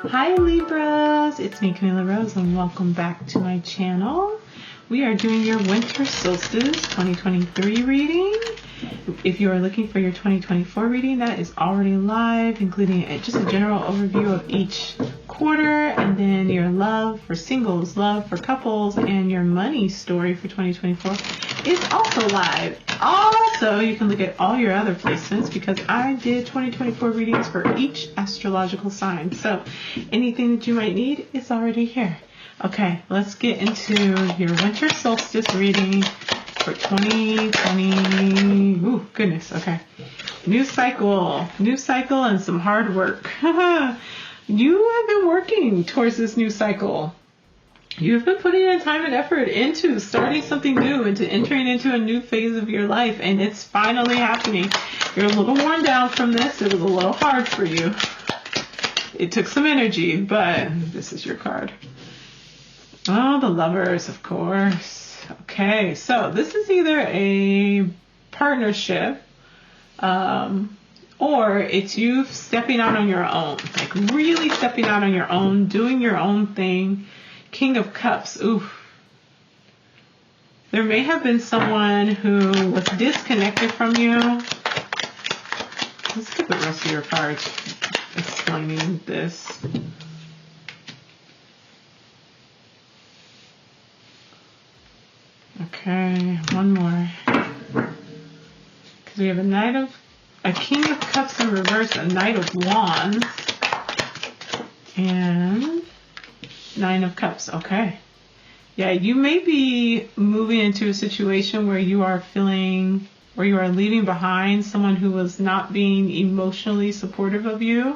Hi Libras, it's me Camila Rose and welcome back to my channel. We are doing your Winter Solstice 2023 reading. If you are looking for your 2024 reading, that is already live, including just a general overview of each quarter, and then your love for singles, love for couples, and your money story for 2024 is also live. Also, you can look at all your other placements because I did 2024 readings for each astrological sign. So anything that you might need is already here. Okay, let's get into your Winter Solstice reading for 2020. Ooh, goodness. Okay. New cycle and some hard work. You have been working towards this new cycle. You've been putting in time and effort into starting something new, into entering into a new phase of your life, and it's finally happening. You're a little worn down from this. It was a little hard for you. It took some energy, but this is your card. Oh, the Lovers, of course. Okay, so this is either a partnership, or it's you stepping out on your own, like really stepping out on your own, doing your own thing. King of Cups. Oof. There may have been someone who was disconnected from you. Let's get the rest of your cards explaining this. Okay, one more. Because we have a King of Cups in reverse, a Knight of Wands, and Nine of Cups. Okay. Yeah, you may be moving into a situation where you are leaving behind someone who was not being emotionally supportive of you.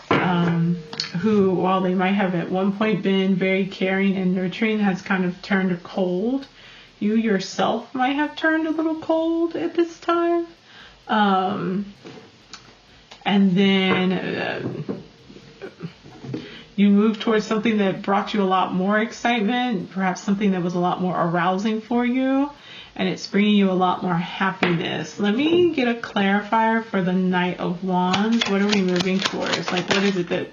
Who, while they might have at one point been very caring and nurturing, has kind of turned cold. You yourself might have turned a little cold at this time. And then you move towards something that brought you a lot more excitement, perhaps something that was a lot more arousing for you, and it's bringing you a lot more happiness. Let me get a clarifier for the Knight of Wands. What are we moving towards? Like, what is it that,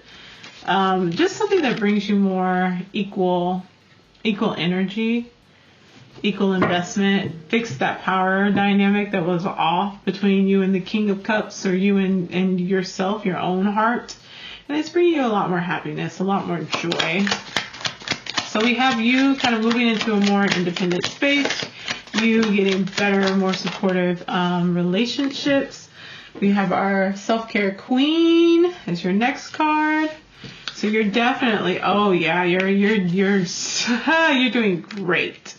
just something that brings you more equal energy, equal investment, fix that power dynamic that was off between you and the King of Cups, or you and yourself, your own heart. And it's bringing you a lot more happiness, a lot more joy. So we have you kind of moving into a more independent space, you getting better, more supportive relationships. We have our self-care queen as your next card. So you're definitely, oh yeah, you're doing great.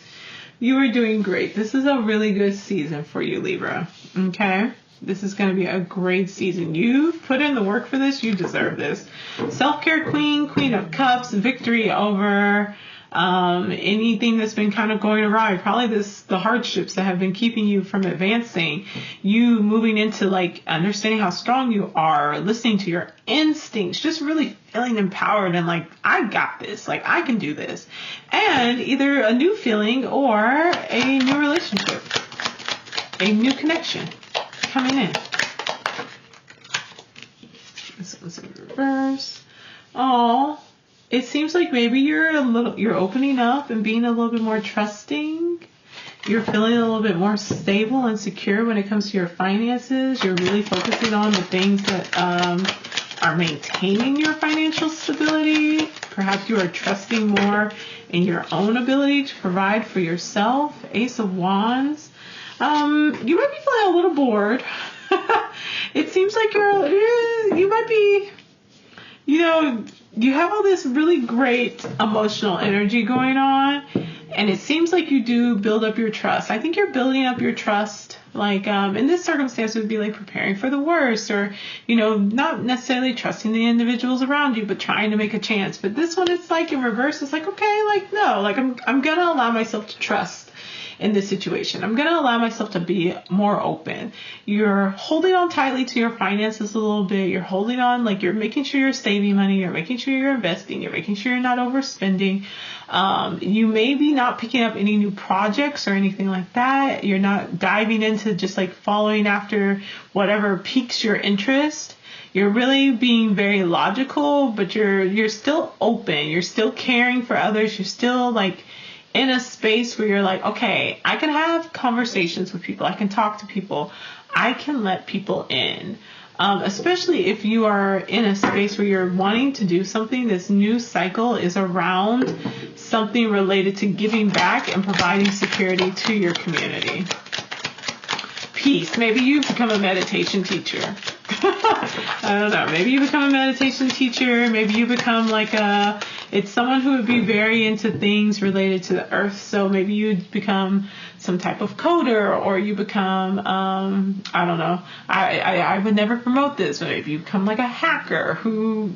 You are doing great. This is a really good season for you, Libra. Okay? This is going to be a great season. You've put in the work for this. You deserve this. Self-care queen, Queen of Cups, victory over anything that's been kind of going awry. Probably the hardships that have been keeping you from advancing. You moving into like understanding how strong you are, listening to your instincts, just really feeling empowered and like, I got this. Like, I can do this. And either a new feeling or a new relationship, a new connection coming in. This one's in reverse. Oh, it seems like maybe you're opening up and being a little bit more trusting. You're feeling a little bit more stable and secure when it comes to your finances. You're really focusing on the things that are maintaining your financial stability. Perhaps you are trusting more in your own ability to provide for yourself. Ace of Wands. You might be feeling a little bored. It seems like you might be, you have all this really great emotional energy going on, and it seems like you do build up your trust. I think you're building up your trust, like, in this circumstance, it would be like preparing for the worst, or, not necessarily trusting the individuals around you, but trying to make a chance. But this one, it's like in reverse. It's like, okay, like, no, like I'm going to allow myself to trust in this situation. I'm going to allow myself to be more open. You're holding on tightly to your finances a little bit. You're holding on, like you're making sure you're saving money. You're making sure you're investing. You're making sure you're not overspending. You may be not picking up any new projects or anything like that. You're not diving into just like following after whatever piques your interest. You're really being very logical, but you're still open. You're still caring for others. You're still like in a space where you're like, okay, I can have conversations with people. I can talk to people. I can let people in. Especially if you are in a space where you're wanting to do something. This new cycle is around something related to giving back and providing security to your community. Peace. Maybe you become a meditation teacher. I don't know. Maybe you become a meditation teacher. Maybe you become it's someone who would be very into things related to the earth. So maybe you become some type of coder, or you become, I don't know. I would never promote this, but maybe you become like a hacker who,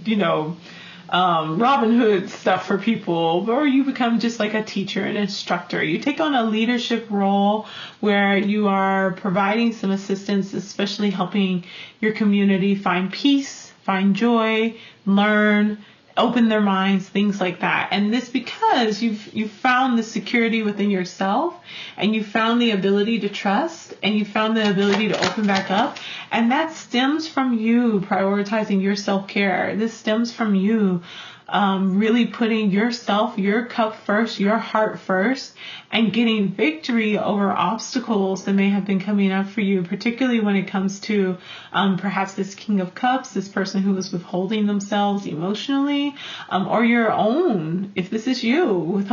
Robin Hood stuff for people, or you become just like a teacher, an instructor. You take on a leadership role where you are providing some assistance, especially helping your community find peace, find joy, learn, open their minds, things like that. And this because you've found the security within yourself, and you found the ability to trust, and you found the ability to open back up. And that stems from you prioritizing your self-care. This stems from you really putting yourself, your cup first, your heart first, and getting victory over obstacles that may have been coming up for you, particularly when it comes to perhaps this King of Cups, this person who was withholding themselves emotionally, or your own, if this is you,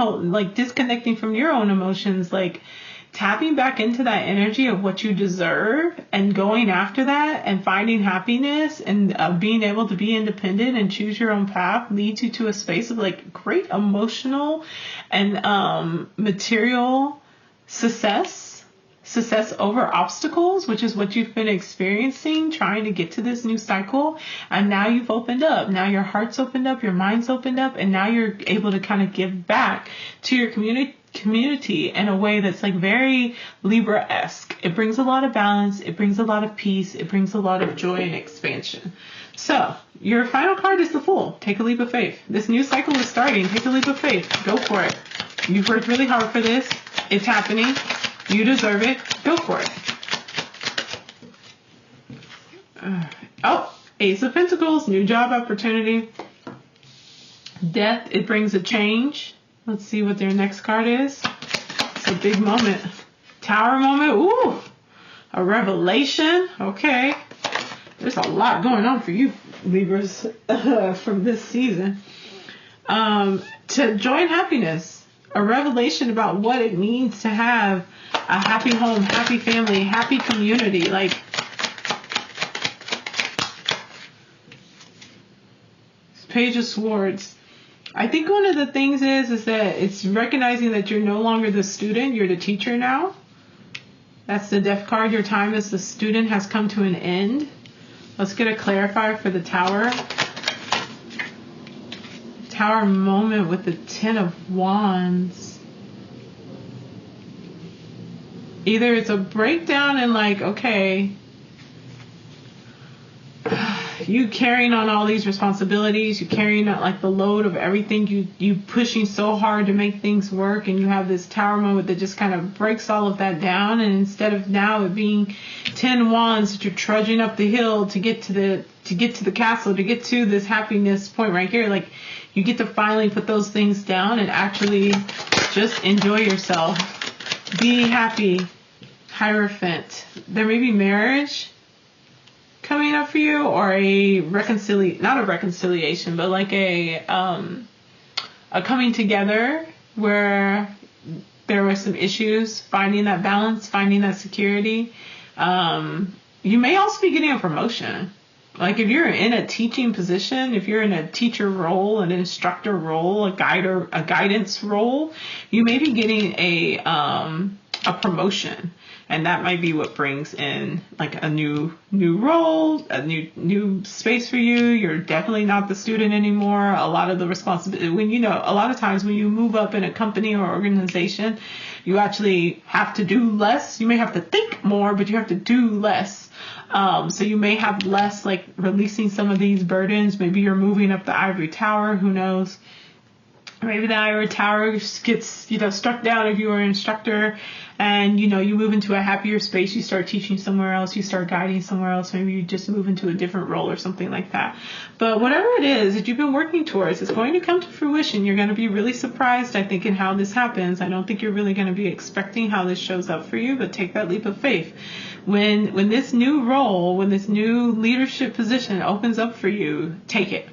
disconnecting from your own emotions, tapping back into that energy of what you deserve and going after that and finding happiness and being able to be independent and choose your own path leads you to a space of great emotional and material success over obstacles, which is what you've been experiencing trying to get to this new cycle. And now you've opened up. Now your heart's opened up, your mind's opened up, and now you're able to kind of give back to your community in a way that's very Libra-esque. It brings a lot of balance. It brings a lot of peace. It brings a lot of joy and expansion. So your final card is the Fool. Take a leap of faith. This new cycle is starting. Take a leap of faith. Go for it. You've worked really hard for this. It's happening. You deserve it. Go for it. Ace of Pentacles, new job opportunity. Death, it brings a change. Let's see what their next card is. It's a big moment. Tower moment. Ooh, a revelation. Okay. There's a lot going on for you, Libras, from this season. To join happiness. A revelation about what it means to have a happy home, happy family, happy community. Page of Swords. I think one of the things is that it's recognizing that you're no longer the student, you're the teacher now. That's the Death card. Your time as the student has come to an end. Let's get a clarifier for the Tower. Tower moment with the Ten of Wands. Either it's a breakdown and okay, you carrying on all these responsibilities, you carrying out the load of everything, you pushing so hard to make things work, and you have this Tower moment that just kind of breaks all of that down. And instead of now it being 10 wands that you're trudging up the hill to get to the castle, to get to this happiness point right here, you get to finally put those things down and actually just enjoy yourself. Be happy. Hierophant. There may be marriage coming up for you, or not a reconciliation, but a coming together where there were some issues, finding that balance, finding that security. You may also be getting a promotion. If you're in a teaching position, if you're in a teacher role, an instructor role, a guidance role, you may be getting a promotion. And that might be what brings in a new role, a new space for you. You're definitely not the student anymore. A lot of the responsibility, a lot of times when you move up in a company or organization, you actually have to do less. You may have to think more, but you have to do less. So you may have less releasing some of these burdens. Maybe you're moving up the ivory tower. Who knows? Maybe the Ivory Tower gets, struck down if you were an instructor, and, you move into a happier space. You start teaching somewhere else. You start guiding somewhere else. Maybe you just move into a different role or something like that. But whatever it is that you've been working towards, it's going to come to fruition. You're going to be really surprised, I think, in how this happens. I don't think you're really going to be expecting how this shows up for you, but take that leap of faith. When this new role, when this new leadership position opens up for you, take it.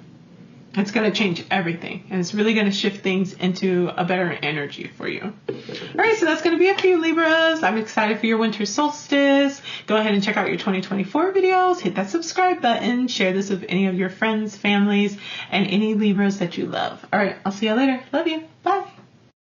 It's going to change everything, and it's really going to shift things into a better energy for you. All right, so that's going to be it for you, Libras. I'm excited for your winter solstice. Go ahead and check out your 2024 videos. Hit that subscribe button. Share this with any of your friends, families, and any Libras that you love. All right, I'll see you later. Love you. Bye.